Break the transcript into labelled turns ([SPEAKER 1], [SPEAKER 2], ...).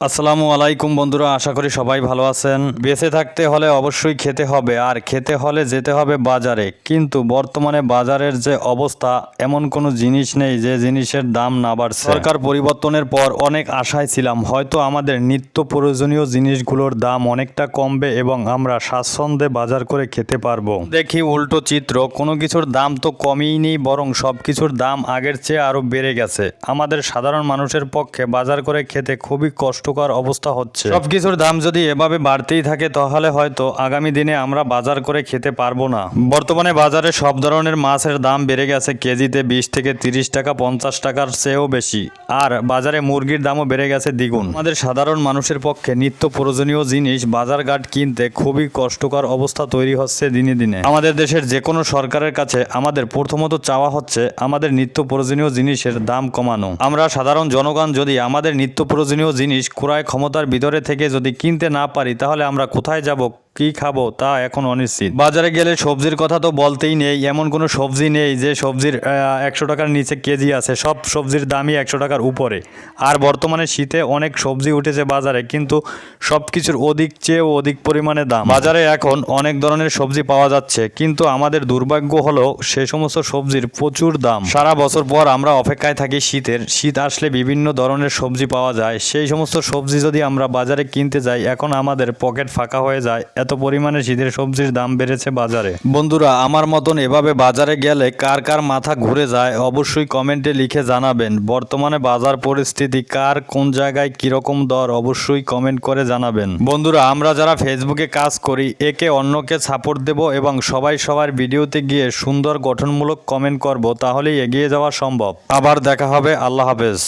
[SPEAKER 1] আসসালামু আলাইকুম বন্ধুরা, আশা করি সবাই ভালো আছেন। বেঁচে থাকতে হলে অবশ্যই খেতে হবে, আর খেতে হলে যেতে হবে বাজারে। কিন্তু বর্তমানে বাজারের যে অবস্থা, এমন কোনো জিনিস নেই যে জিনিসের দাম না বাড়ছে। সরকার পরিবর্তনের পর অনেক আশায় ছিলাম হয়তো আমাদের নিত্য প্রয়োজনীয় জিনিসগুলোর দাম অনেকটা কমবে এবং আমরা স্বাচ্ছন্দ্যে বাজার করে খেতে পারবো। দেখি উল্টো চিত্র, কোনো কিছুর দাম তো কমেই নেই, বরং সব কিছুর দাম আগের চেয়ে আরো বেড়ে গেছে। আমাদের সাধারণ মানুষের পক্ষে বাজার করে খেতে খুবই কষ্টকর অবস্থা হচ্ছে। সবকিছুর দাম যদি এভাবে বাড়তেই থাকে তাহলে হয়তো আগামী দিনে আমরা বাজার করে খেতে পারবো না। বর্তমানে বাজারে সব ধরনের মাছের দাম বেড়ে গেছে কেজিতে 20 থেকে 30 টাকা, 50 টাকার চেয়েও বেশি। আর বাজারে মুরগির দামও বেড়ে গেছে দ্বিগুণ। আমাদের সাধারণ মানুষের পক্ষে নিত্য প্রয়োজনীয় জিনিস বাজারঘাট কিনতে খুবই কষ্টকর অবস্থা তৈরি হচ্ছে দিনে দিনে। আমাদের দেশের যে কোনো সরকারের কাছে আমাদের প্রথমত চাওয়া হচ্ছে আমাদের নিত্য প্রয়োজনীয় জিনিসের দাম কমানো। আমরা সাধারণ জনগণ যদি আমাদের নিত্য প্রয়োজনীয় জিনিস ক্রয় ক্ষমতার ভিতরে থেকে যদি কিনতে না পারি, তাহলে আমরা কোথায় যাব, কি খাবো তা এখন অনিশ্চিত। বাজারে গেলে সবজির কথা তো বলতেই নেই, এমন কোনো সবজি নেই যে সবজির 100 টাকার নিচে কেজি আছে। সব সবজির দামই 100 টাকার উপরে। আর বর্তমানে শীতে অনেক সবজি উঠেছে বাজারে, কিন্তু সব কিছুর চেয়েও অধিক পরিমাণে দাম। বাজারে এখন অনেক ধরনের সবজি পাওয়া যাচ্ছে, কিন্তু আমাদের দুর্ভাগ্য হলো সে সমস্ত সবজির প্রচুর দাম। সারা বছর পর আমরা অপেক্ষায় থাকি শীতের। শীত আসলে বিভিন্ন ধরনের সবজি পাওয়া যায়, সেই সমস্ত সবজি যদি আমরা বাজারে কিনতে যাই, এখন আমাদের পকেট ফাঁকা হয়ে যায়, এত পরিমাণে শীতের সবজির দাম বেড়েছে বাজারে। বন্ধুরা, আমার মতন এভাবে বাজারে গেলে কার কার মাথা ঘুরে যায় অবশ্যই কমেন্টে লিখে জানাবেন। বর্তমানে বাজার পরিস্থিতি কার কোন জায়গায় কিরকম দর অবশ্যই কমেন্ট করে জানাবেন। বন্ধুরা, আমরা যারা ফেসবুকে কাজ করি একে অন্যকে সাপোর্ট দেব এবং সবাই সবার ভিডিওতে গিয়ে সুন্দর গঠনমূলক কমেন্ট করব, তাহলেই এগিয়ে যাওয়া সম্ভব। আবার দেখা হবে। আল্লাহ হাফেজ।